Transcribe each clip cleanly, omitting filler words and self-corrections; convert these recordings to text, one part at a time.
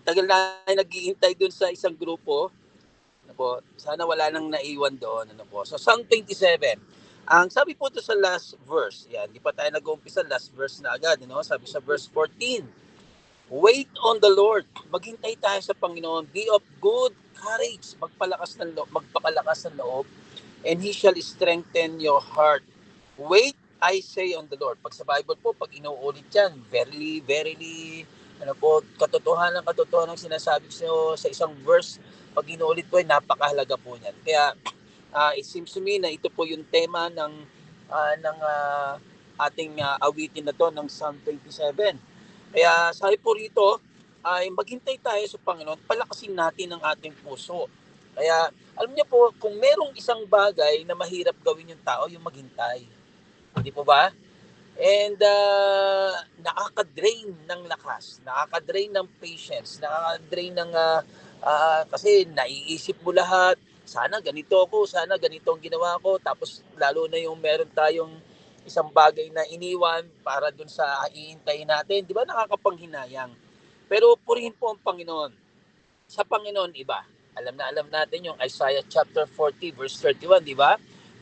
tagal na naghihintay dun sa isang grupo. Ano po, sana wala nang naiwan doon. Ano po. So, Psalm 27. Ang sabi po ito sa last verse, yan, di pa tayo nag-uumpisa, last verse na agad. You know? Sabi sa verse 14, wait on the Lord. Maghintay tayo sa Panginoon. Be of good courage. Magpakalakas ng loob. And He shall strengthen your heart. Wait, I say on the Lord. Pag sa Bible po, pag inuulit yan, verily, verily, ano po, katotohanan sinasabi sa isang verse, pag inuulit po, napakahalaga po niyan. Kaya, it seems to me na ito po yung tema ng ating awitin na to ng Psalm 27. Kaya sabi po rito, ay maghintay tayo sa Panginoon, palakasin natin ang ating puso. Kaya alam niyo po, kung merong isang bagay na mahirap gawin yung tao, yung maghintay. Hindi po ba? And nakaka-drain ng lakas, nakaka-drain ng patience, nakaka-drain ng kasi naiisip mo lahat, sana ganito ako, sana ganito ang ginawa ko, tapos lalo na yung meron tayong isang bagay na iniwan para dun sa iintayin natin, di ba nakakapanghinayang. Pero purihin po ang Panginoon. Sa Panginoon iba. Alam natin yung Isaiah chapter 40 verse 31, di ba?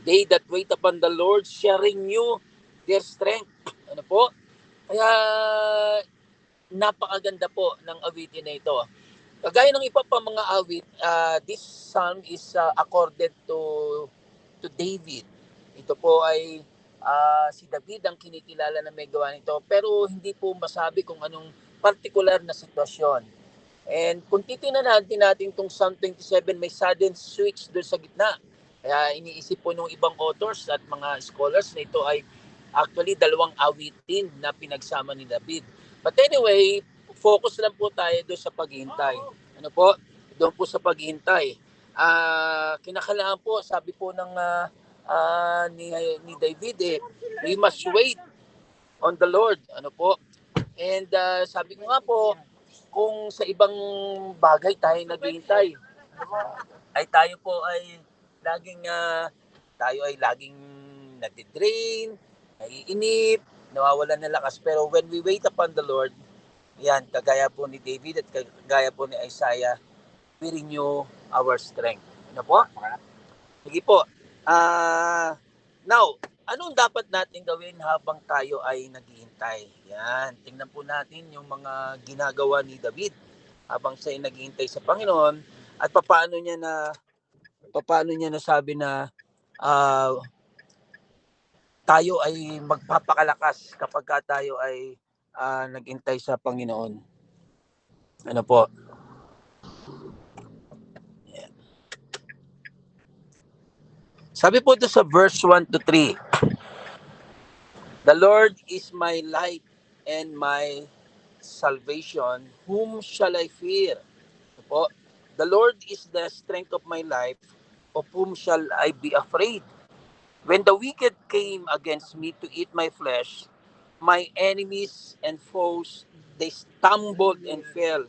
They that wait upon the Lord shall renew their strength. Ano po? Kaya napakaganda po ng awitin na ito. Kagaya ng iba pa mga awit, this psalm is accorded to David. Ito po ay si David ang kinikilala na may gawa nito, pero hindi po masabi kung anong partikular na sitwasyon. And kung titingnan natin itong Psalm 27, may sudden switch doon sa gitna. Kaya iniisip po ng ibang authors at mga scholars na ito ay actually dalawang awitin na pinagsama ni David. But anyway, focus lang po tayo doon sa paghihintay. Ano po? Doon po sa paghihintay. Kinakailangan po, sabi po ng ni David, we must wait on the Lord. Ano po? And sabi ko nga po, kung sa ibang bagay tayo naghihintay, ay tayo po ay laging nadidrain, naiinip, nawawalan ng lakas. Pero when we wait upon the Lord, yan, kagaya po ni David at kagaya po ni Isaiah, we renew our strength. Ano po? Sige po. Now, anong dapat natin gawin habang tayo ay naghihintay? Yan, tingnan po natin yung mga ginagawa ni David habang siya ay naghihintay sa Panginoon at paano niya nasabi na tayo ay magpapakalakas kapag tayo ay naghintay sa Panginoon. Ano po? Yeah. Sabi po ito sa verse 1 to 3. The Lord is my light and my salvation. Whom shall I fear? Ano po? The Lord is the strength of my life. Of whom shall I be afraid? When the wicked came against me to eat my flesh, my enemies and foes, they stumbled and fell.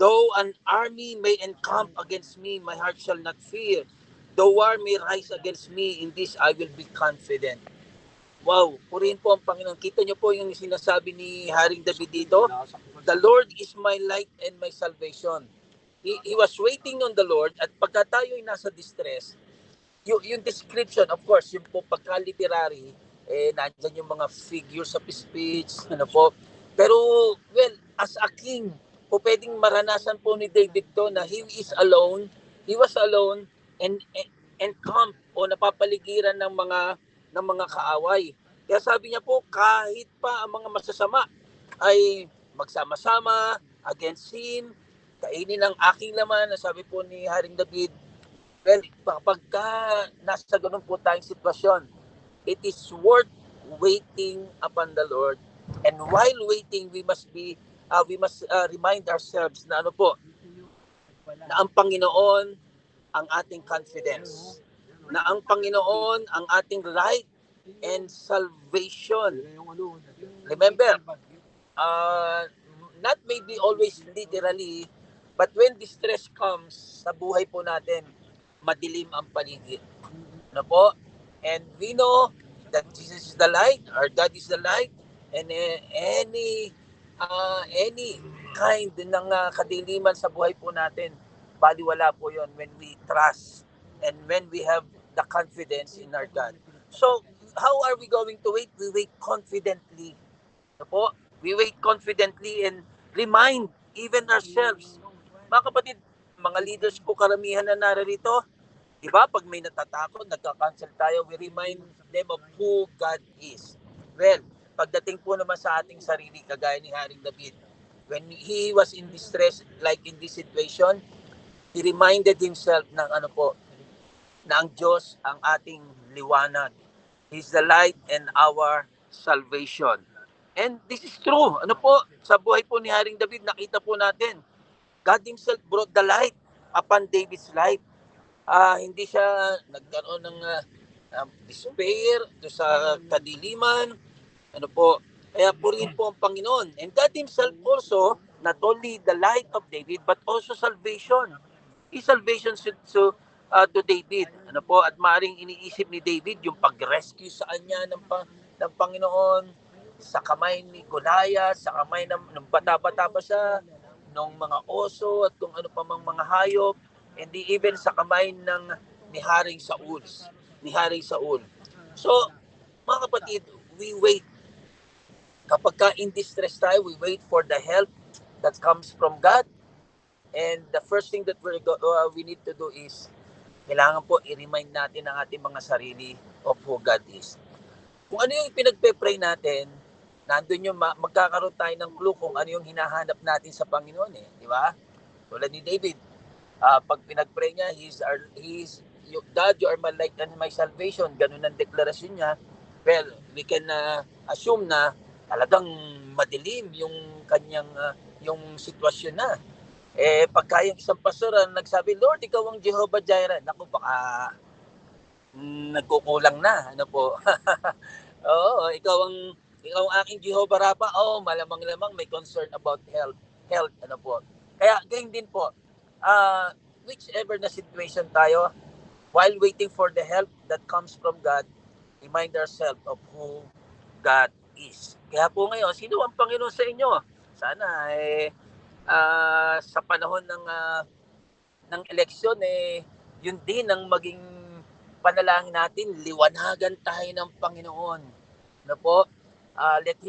Though an army may encamp against me, my heart shall not fear. Though war may rise against me, in this I will be confident. Wow, purihin po ang Panginoon. Kita niyo po yung sinasabi ni Haring David dito. The Lord is my light and my salvation. He was waiting on the Lord at pagka tayo ay nasa distress, yung description, of course, yung po pagka-literary, nandyan yung mga figures of speech, ano po. Pero, well, as a king, po pwedeng maranasan po ni David to na he was alone, and camp o napapaligiran ng mga kaaway. Kaya sabi niya po, kahit pa ang mga masasama ay magsama-sama against him, kainin ang aking laman, na sabi po ni Haring David. Well, kapag nasa ganun po tayong sitwasyon, it is worth waiting upon the Lord. And while waiting, we must remind ourselves na ano po, na ang Panginoon ang ating confidence, na ang Panginoon ang ating light and salvation. Remember, not maybe always literally, but when distress comes sa buhay po natin, madilim ang paligid. Ano po? And we know that Jesus is the light, our God is the light, and any kind ng kadiliman sa buhay po natin, baliwala po yon when we trust and when we have the confidence in our God. So, how are we going to wait? We wait confidently. Ano po? We wait confidently and remind even ourselves. Mga kapatid, mga leaders po karamihan na narito, di ba? Pag may natatakot, nagka-cancel tayo, we remind them of who God is. Well, pagdating po naman sa ating sarili, kagaya ni Haring David, when he was in distress, like in this situation, he reminded himself ng ano po, na ang Diyos ang ating liwanag. He's the light and our salvation. And this is true. Ano po, sa buhay po ni Haring David, nakita po natin, God himself brought the light upon David's life. Hindi siya nagkaroon ng despair to sa kadiliman. Ano po, kaya purihin po ang Panginoon. And God himself also, not only the light of David, but also salvation. His salvation to David. Ano po, at maaaring iniisip ni David yung pag-rescue sa kanya ng Panginoon sa kamay ni Goliath, sa kamay ng bata-bata pa siya, ng mga oso at kung ano pa mang mga hayop, hindi even sa kamay ni Haring Saul. Ni Haring Saul. So, mga kapatid, we wait. Kapag ka in distress tayo, we wait for the help that comes from God. And the first thing that we need to do is kailangan po i-remind natin ang ating mga sarili of who God is. Kung ano yung pinagpe-pray natin, nandun yung magkakaroon tayo ng clue kung ano yung hinahanap natin sa Panginoon eh, di ba? Tulad ni David, pag pinag-pray niya, God, you are my light and my salvation. Ganun ang deklarasyon niya. Well, we can assume na talagang madilim yung kanyang yung sitwasyon na. Pagka yung isang pastor nagsabi, Lord, ikaw ang Jehovah Jireh. Naku, baka nagkukulang na. Ano po? Oo, ikaw ang aking Jehovah Rapha. Oo, malamang-lamang may concern about health. Ano po? Kaya, ganyan din po. Whichever na situation tayo, while waiting for the help that comes from God, remind ourselves of who God is. Kaya po ngayon, sino ang Panginoon sa inyo? Sana sa panahon ng eleksyon yun din ang maging panalangin natin, liwanagan tayo ng Panginoon. Ano po? Let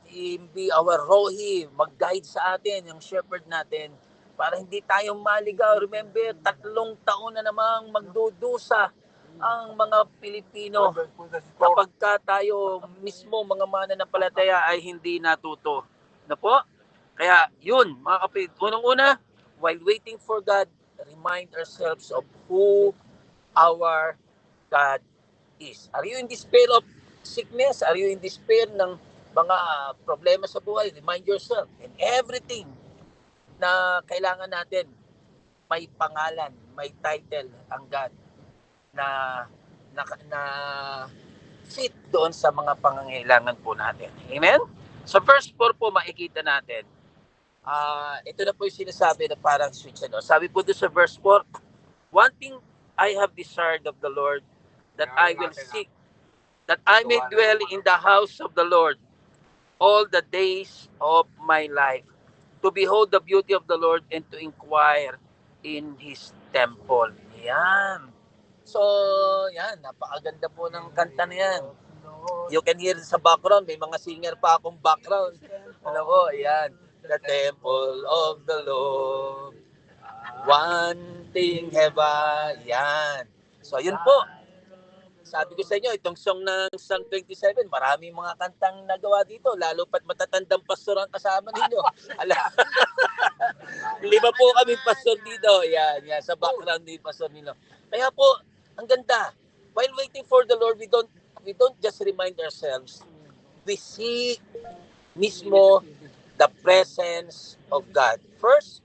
him be our rohi, mag-guide sa atin, yung shepherd natin, para hindi tayo maligaw. Remember, 3 taon na namang magdudusa ang mga Pilipino kapag ka tayo mismo mga mananampalataya ay hindi natuto. Na po? Kaya yun, mga kapatid, unang-una, while waiting for God, remind ourselves of who our God is. Are you in despair of sickness? Are you in despair ng mga problema sa buhay? Remind yourself. And everything na kailangan natin, may pangalan, may title ang God na fit doon sa mga pangangailangan po natin. Amen? Sa verse 4 po makikita natin, ito na po yung sinasabi na parang switch. Sabi po doon sa verse 4, one thing I have desired of the Lord, that I will seek, that I may dwell in the house of the Lord all the days of my life, to behold the beauty of the Lord and to inquire in His temple. Yan. So, yan, napakaganda po ng kanta na yan. You can hear sa background, may mga singer pa akong background. Ano po, yan. The temple of the Lord, one thing have I. Yan. So, yun po. Sabi ko sa inyo, itong song ng Psalm 27, maraming mga kantang nagawa dito, lalo pat matatandang pastor ang kasama ninyo. 5 po kami pastor dito. Yan, sa background ni Pastor Nino. Kaya po, ang ganda. While waiting for the Lord, we don't just remind ourselves. We see mismo the presence of God. First,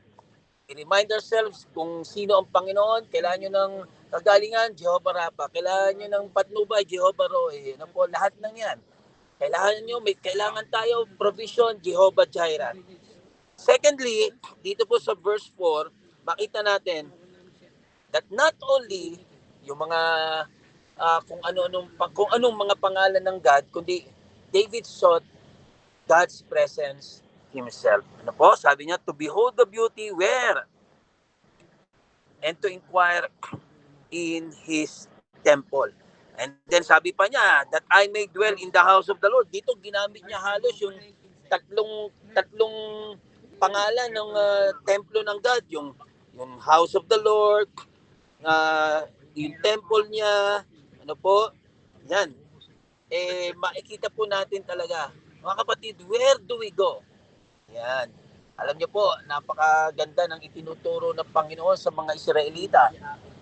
i-remind ourselves kung sino ang Panginoon. Kailangan nyo ng kagalingan, Jehovah Rapha. Kailangan nyo ng patnubay, Jehovah Rohi. Ano po, lahat ng yan. Kailangan tayo provision, Jehovah Jireh. Secondly, dito po sa verse 4, makita natin that not only yung mga kung anong mga pangalan ng God, kundi David sought God's presence himself. Ano po? Sabi niya, to behold the beauty where and to inquire in his temple. And then sabi pa niya, that I may dwell in the house of the Lord. Dito ginamit niya halos yung tatlong pangalan ng templo ng God, yung house of the Lord, yung temple niya, ano po, yan. Makikita po natin talaga, mga kapatid, where do we go? Yan. Alam niyo po, napakaganda ng itinuturo ng Panginoon sa mga Israelita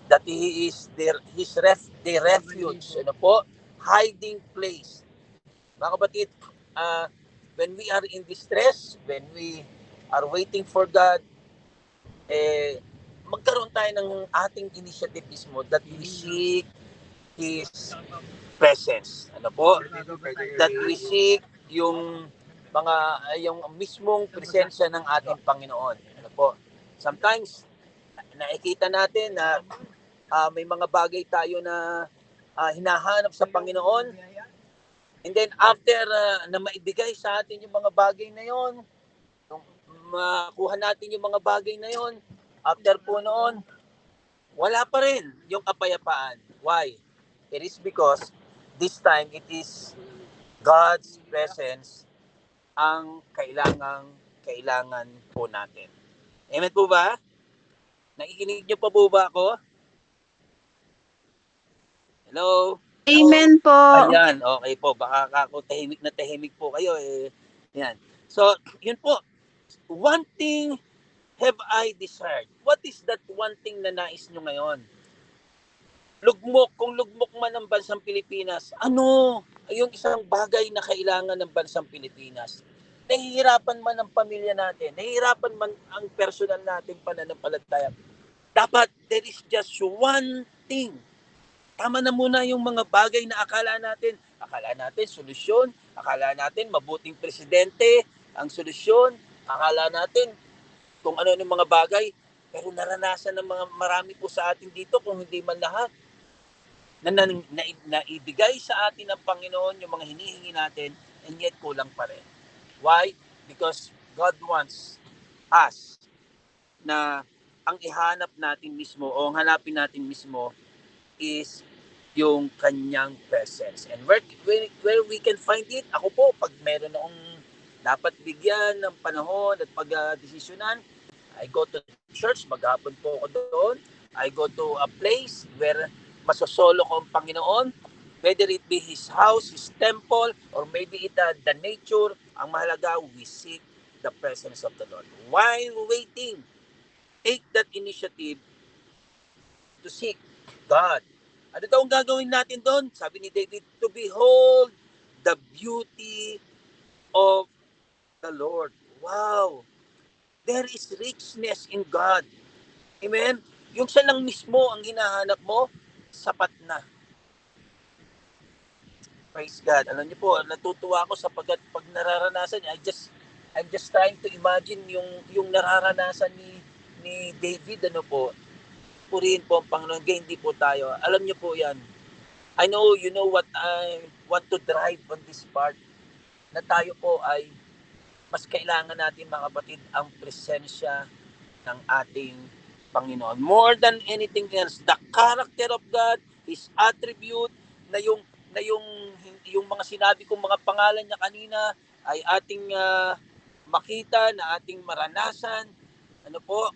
that He is the refuge, ano po, hiding place. Mga kapatid, when we are in distress, when we are waiting for God, magkaroon tayo ng ating initiative mismo that we seek His presence. Ano po? That we seek yung mismong presensya ng ating Panginoon. Ano po? Sometimes nakikita natin na may mga bagay tayo na hinahanap sa Panginoon, and then after na maibigay sa atin yung mga bagay na yon, makuha natin yung mga bagay na yon, after po noon, wala pa rin yung kapayapaan. Why? It is because this time it is God's presence ang kailangan po natin. Amen po ba? Nakikinig niyo pa po ba ako? Hello? Amen po. Ayan, okay po. Baka ako tahimik po kayo. Yan. So, yun po. One thing have I desired. What is that one thing na nais nyo ngayon? Kung lugmok man ang bansang Pilipinas, ano yung isang bagay na kailangan ng bansang Pilipinas? Nahihirapan man ang pamilya natin, nahihirapan man ang personal natin pananampalataya. Dapat there is just one thing. Tama na muna yung mga bagay na akala natin solusyon, akala natin mabuting presidente ang solusyon, akala natin kung ano yung mga bagay, pero naranasan ng mga marami po sa atin dito, kung hindi man lahat, na ibigay sa atin ng Panginoon yung mga hinihingi natin, and yet kulang pa rin. Why? Because God wants us na ang ihanap natin mismo o ang hanapin natin mismo is yung kanyang presence. And where we can find it, ako po, pag meron akong dapat bigyan ng panahon at pag-desisyonan, I go to church, maghapon po ako doon. I go to a place where masosolo ko ang Panginoon, whether it be His house, His temple, or maybe the nature. Ang mahalaga, we seek the presence of the Lord. While waiting, take that initiative to seek God. Ano daw ang gagawin natin doon? Sabi ni David, to behold the beauty of the Lord. Wow! There is richness in God. Amen? Yung siya lang mismo ang hinahanap mo, sapat na. Praise God. Alam niyo po, natutuwa ako sapagkat pag nararanasan niya, I'm just trying to imagine yung nararanasan ni David, ano po. Purihin po ang Panginoon, hindi po tayo. Alam niyo po yan. I know, you know what I want to drive on this part, na tayo po ay mas kailangan natin, mga kapatid, ang presensya ng ating Panginoon. More than anything else, the character of God, His attribute, na yung na yung mga sinabi kong mga pangalan niya kanina ay ating makita, na ating maranasan. Ano po,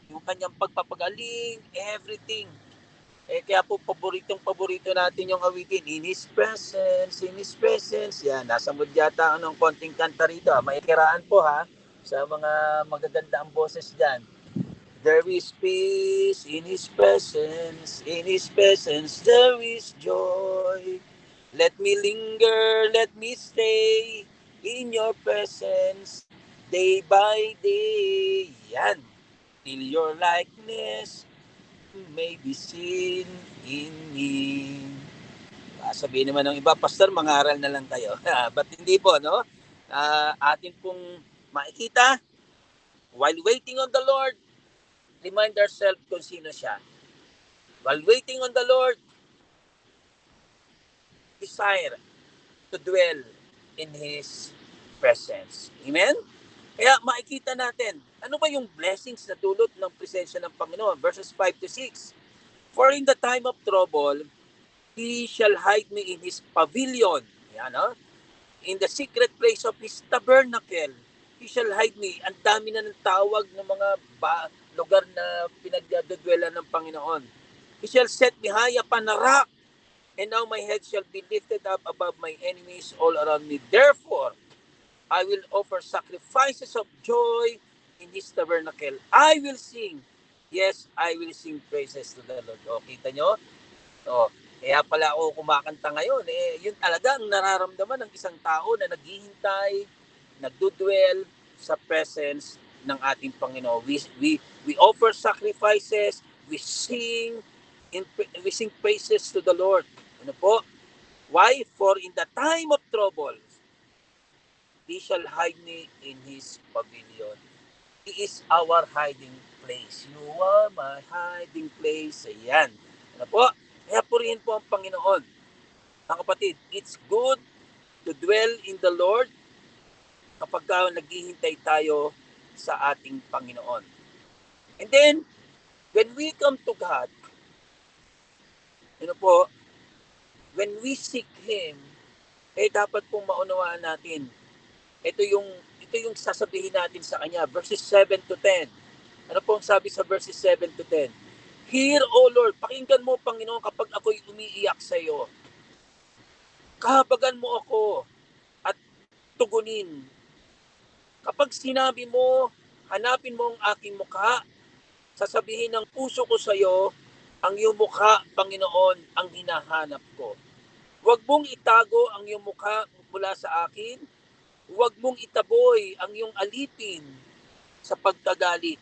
yung kanyang pagpapagaling, everything. Kaya po paborito natin yung awitin, In His Presence. Yan, nasa mood yata ng konting kanta rito. Maikiraan po ha, sa mga magaganda ang boses dyan. There is peace in His presence there is joy. Let me linger, let me stay in your presence day by day. Yan, till your likeness may be seen in me. Sabihin naman ng iba, Pastor, mangaral na lang kayo. But hindi po, no? Atin pong makikita, while waiting on the Lord, remind ourselves kung sino siya. While waiting on the Lord, desire to dwell in His presence. Amen? Kaya makikita natin, ano ba yung blessings na dulot ng presensya ng Panginoon? Verses 5 to 6. For in the time of trouble, He shall hide me in His pavilion. Yan, no? In the secret place of His tabernacle, He shall hide me. Ang dami na ng tawag ng mga lugar na pinagdadwela ng Panginoon. He shall set me high upon a rock, and now my head shall be lifted up above my enemies all around me. Therefore, I will offer sacrifices of joy in His tabernacle. I will sing. Yes, I will sing praises to the Lord. O, kita nyo? O, kaya pala ako kumakanta ngayon. Yun talaga ang nararamdaman ng isang tao na naghihintay, nagdudwell sa presence ng ating Panginoon. We offer sacrifices, we sing praises to the Lord. Ano po? Why? For in the time of trouble, He shall hide me in His pavilion. He is our hiding place. You are my hiding place. Ayan. Ano po? Kaya purihin po ang Panginoon. Mga kapatid, it's good to dwell in the Lord kapag naghihintay tayo sa ating Panginoon. And then, when we come to God, ano po, when we seek Him, dapat pong maunawaan natin. Ito yung sasabihin natin sa Kanya. Verses 7 to 10. Ano pong sabi sa verses 7 to 10? Hear, O Lord, pakinggan mo, Panginoon, kapag ako'y umiiyak sa iyo. Kahabagan mo ako at tugunin. Kapag sinabi mo, hanapin mo ang aking mukha, sasabihin ng puso ko sa iyo, ang iyong mukha, Panginoon, ang hinahanap ko. Huwag mong itago ang iyong mukha mula sa akin. Huwag mong itaboy ang iyong alipin sa pagkagalit.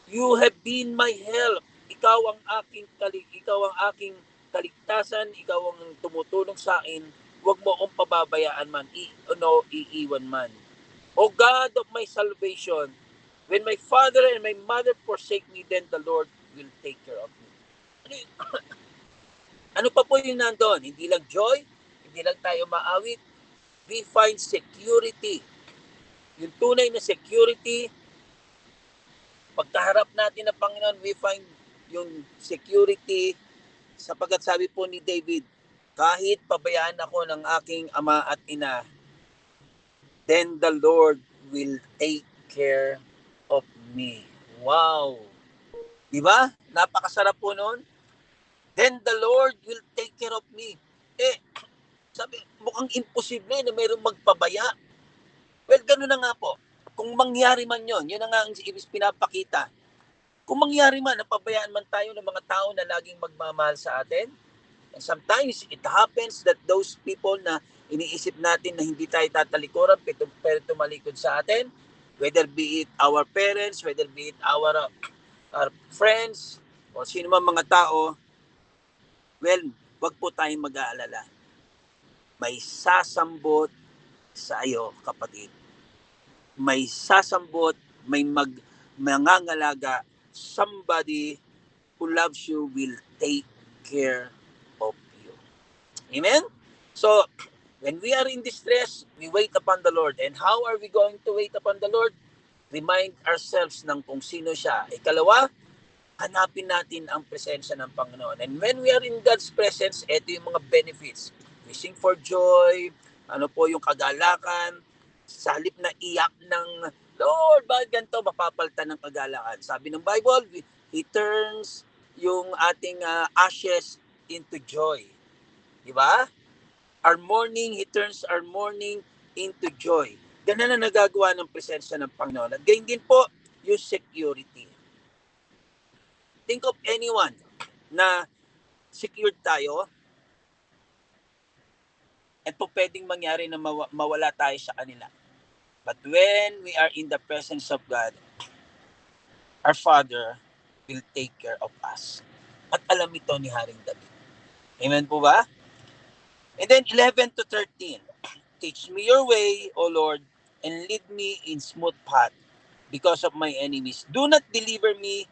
You have been my help. Ikaw ang aking kaligtasan, ikaw ang tumutulong sa akin. Huwag mo akong pababayaan man, iiwan man. O God of my salvation, when my father and my mother forsake me, then the Lord will take care of me. Ano pa po yung nandun? Hindi lang joy, hindi lang tayo maawit. We find security. Yung tunay na security, pagkaharap natin ng Panginoon, we find yung security sapagkat sabi po ni David, kahit pabayaan ako ng aking ama at ina, then the Lord will take care of me. Wow! Diba? Napakasarap po noon. Then the Lord will take care of me. Sabi, mukhang imposible na mayroong magpabaya. Well, gano'n na nga po. Kung mangyari man yon, yun na nga ang pinapakita. Kung mangyari man, napabayaan man tayo ng mga tao na laging magmamahal sa atin, and sometimes it happens that those people na iniisip natin na hindi tayo tatalikuran pero tumalikod sa atin, whether be it our parents, whether be it our friends, o sino man mga tao, well, wag po tayong mag-aalala. May sasambot sa iyo, kapatid. May sasambot, may mangangalaga, somebody who loves you will take care of you. Amen? So, when we are in distress, we wait upon the Lord. And how are we going to wait upon the Lord? Remind ourselves ng kung sino siya. Ikalawa, hanapin natin ang presensya ng Panginoon. And when we are in God's presence, ito yung mga benefits. We sing for joy, ano po yung kagalakan, sa halip na iyak ng, Lord, bakit ganito? Mapapalitan ng kagalakan. Sabi ng Bible, He turns yung ating ashes into joy. Di ba? Our mourning, He turns our mourning into joy. Ganun na nagagawa ng presensya ng Panginoon. At gayon din po, yung security. Think of anyone na secured tayo at po pwedeng mangyari na mawala tayo sa kanila. But when we are in the presence of God, our Father will take care of us. At alam ito ni Haring David. Amen po ba? And then 11 to 13. Teach me your way, O Lord, and lead me in smooth path because of my enemies. Do not deliver me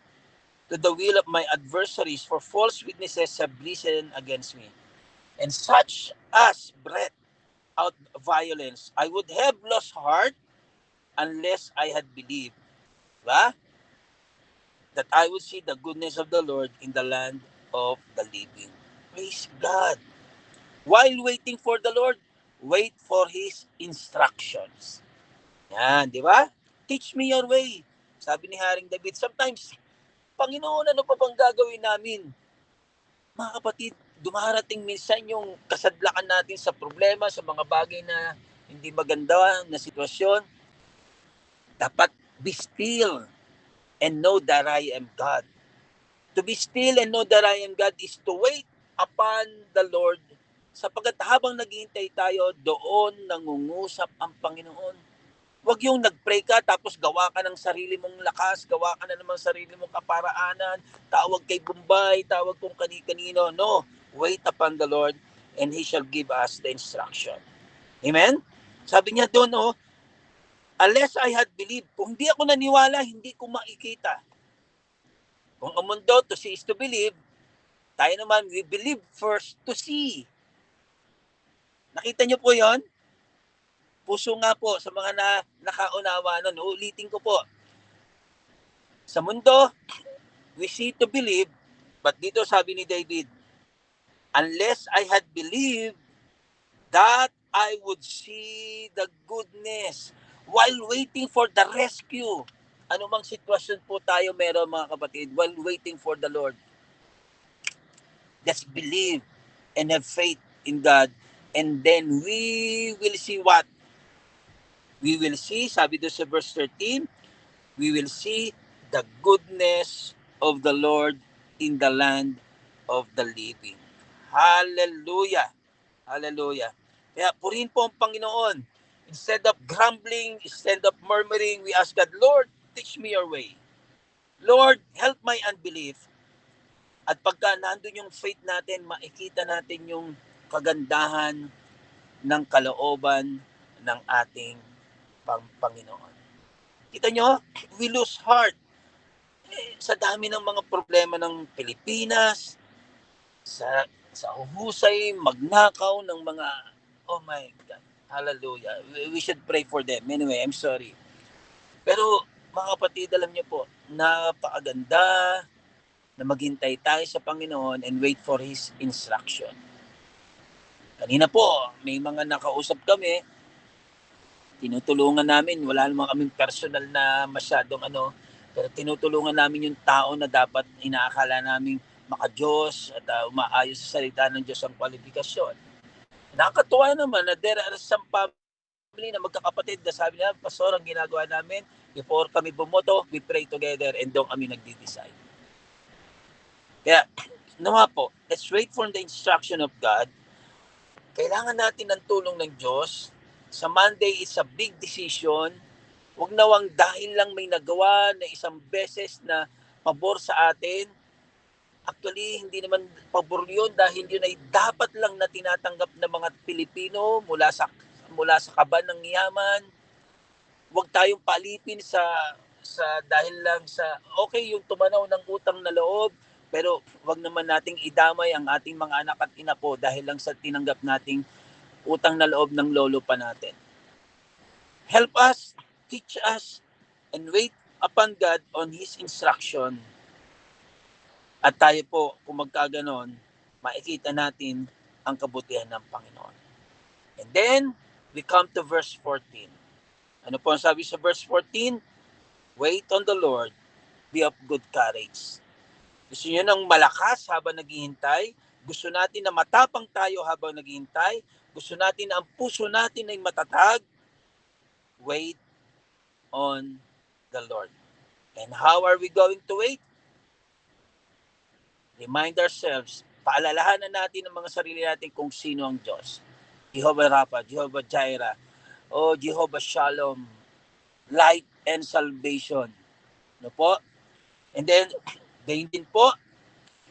to the will of my adversaries, for false witnesses have risen against me, and such as breath out violence. I would have lost heart unless I had believed, diba? That I would see the goodness of the Lord in the land of the living. Praise God. While waiting for the Lord, wait for His instructions. Yan, di ba? Teach me your way. Sabi ni Haring David, sometimes, Panginoon, ano pa bang gagawin namin? Mga kapatid, dumarating minsan yung kasadlakan natin sa problema, sa mga bagay na hindi maganda na sitwasyon. Dapat be still and know that I am God. To be still and know that I am God is to wait upon the Lord, sapagkat habang naghihintay tayo, doon nangungusap ang Panginoon. Huwag yung nag-pray ka tapos gawa ka ng sarili mong lakas, gawa ka na naman sarili mong kaparaanan, tawag kay Bombay, tawag kung kani-kanino. No, wait upon the Lord and He shall give us the instruction. Amen? Sabi niya doon, unless I had believed, kung hindi ako naniwala, hindi ko makikita. Kung ang mundo, to see is to believe, tayo naman, we believe first to see. Nakita niyo po yon? Puso nga po sa mga nakaunawa nun. Ulitin ko po. Sa mundo, we see to believe, but dito sabi ni David, unless I had believed that I would see the goodness while waiting for the rescue. Ano mang sitwasyon po tayo meron mga kapatid, while waiting for the Lord, just believe and have faith in God, and then we will see what? We will see, sabi doon sa verse 13, we will see the goodness of the Lord in the land of the living. Hallelujah! Hallelujah! Kaya purihin po ang Panginoon. Instead of grumbling, instead of murmuring, we ask God, Lord, teach me your way. Lord, help my unbelief. At pagka nandun yung faith natin, makikita natin yung kagandahan ng kalooban ng ating Panginoon. Kita nyo, we lose heart sa dami ng mga problema ng Pilipinas, sa uhusay, magnakaw ng mga, oh my God, hallelujah. We should pray for them. Anyway, I'm sorry. Pero mga kapatid, alam niyo po, napakaganda na maghintay tayo sa Panginoon and wait for His instruction. Kanina po, may mga nakausap kami, tinutulungan namin, wala naman kaming personal na masyadong pero tinutulungan namin yung tao na dapat inaakala namin maka-Diyos at umaayos sa salita ng Diyos ang kwalifikasyon. Nakakatuwa naman na there are some family na magkakapatid na sabi nila, Pastor, ang ginagawa namin, before kami bumoto, we pray together and doon kami nagdi-decide. Kaya, nawa po, let's wait for the instruction of God. Kailangan natin ng tulong ng Diyos. Sa Monday, it's a big decision. Huwag nawang dahil lang may nagawa na isang beses na pabor sa atin. Actually, hindi naman pabor yun dahil yun ay dapat lang na tinatanggap ng mga Pilipino mula sa kaban ng yaman. Huwag tayong palipin sa dahil lang sa okay yung tumanaw ng utang na loob, pero wag naman nating idamay ang ating mga anak at ina po dahil lang sa tinanggap nating utang na loob ng lolo pa natin. Help us, teach us, and wait upon God on His instruction. At tayo po, kung magkaganon, makikita natin ang kabutihan ng Panginoon. And then, we come to verse 14. Ano po ang sabi sa verse 14? Wait on the Lord, be of good courage. Gusto niyo ng malakas habang naghihintay? Gusto natin na matapang tayo habang naghihintay? Gusto natin na ang puso natin ay matatag? Wait on the Lord. And how are we going to wait? Remind ourselves, paalalahanan natin ang mga sarili natin kung sino ang Diyos. Jehovah Rapha, Jehovah Jireh, o Jehovah Shalom, light and salvation. No po? And then, gayon din po,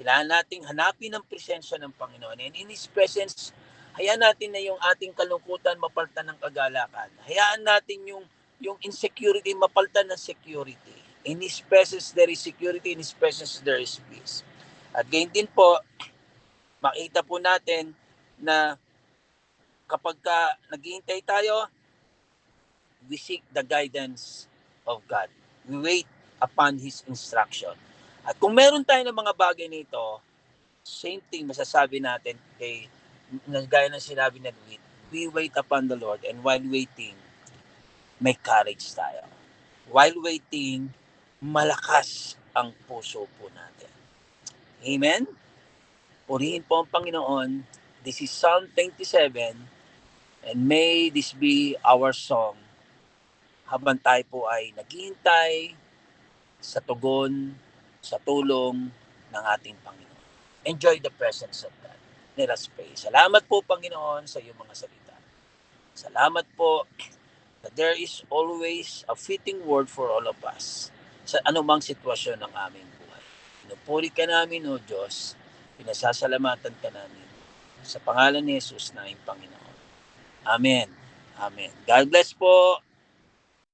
kailangan nating hanapin ang presensya ng Panginoon. And in His presence, hayaan natin na yung ating kalungkutan mapalitan ng kagalakan. Hayaan natin yung insecurity mapalitan ng security. In His presence, there is security. In His presence, there is peace. At gayon din po, makita po natin na kapag naghihintay tayo, we seek the guidance of God. We wait upon His instruction. At kung meron tayo ng mga bagay nito, same thing masasabi natin kay gaya ng sinabi ni David, we wait upon the Lord, and while waiting, may courage tayo. While waiting, malakas ang puso po natin. Amen? Purihin po ang Panginoon. This is Psalm 27, and may this be our song habang tayo po ay naghihintay sa tugon, sa tulong ng ating Panginoon. Enjoy the presence of God. Let us pray. Salamat po, Panginoon, sa iyong mga salita. Salamat po that there is always a fitting word for all of us sa anumang sitwasyon ng aming buhay. Pinupuri ka namin, O Diyos. Pinasasalamatan ka namin. Sa pangalan ni Jesus na aming Panginoon. Amen. Amen. God bless po.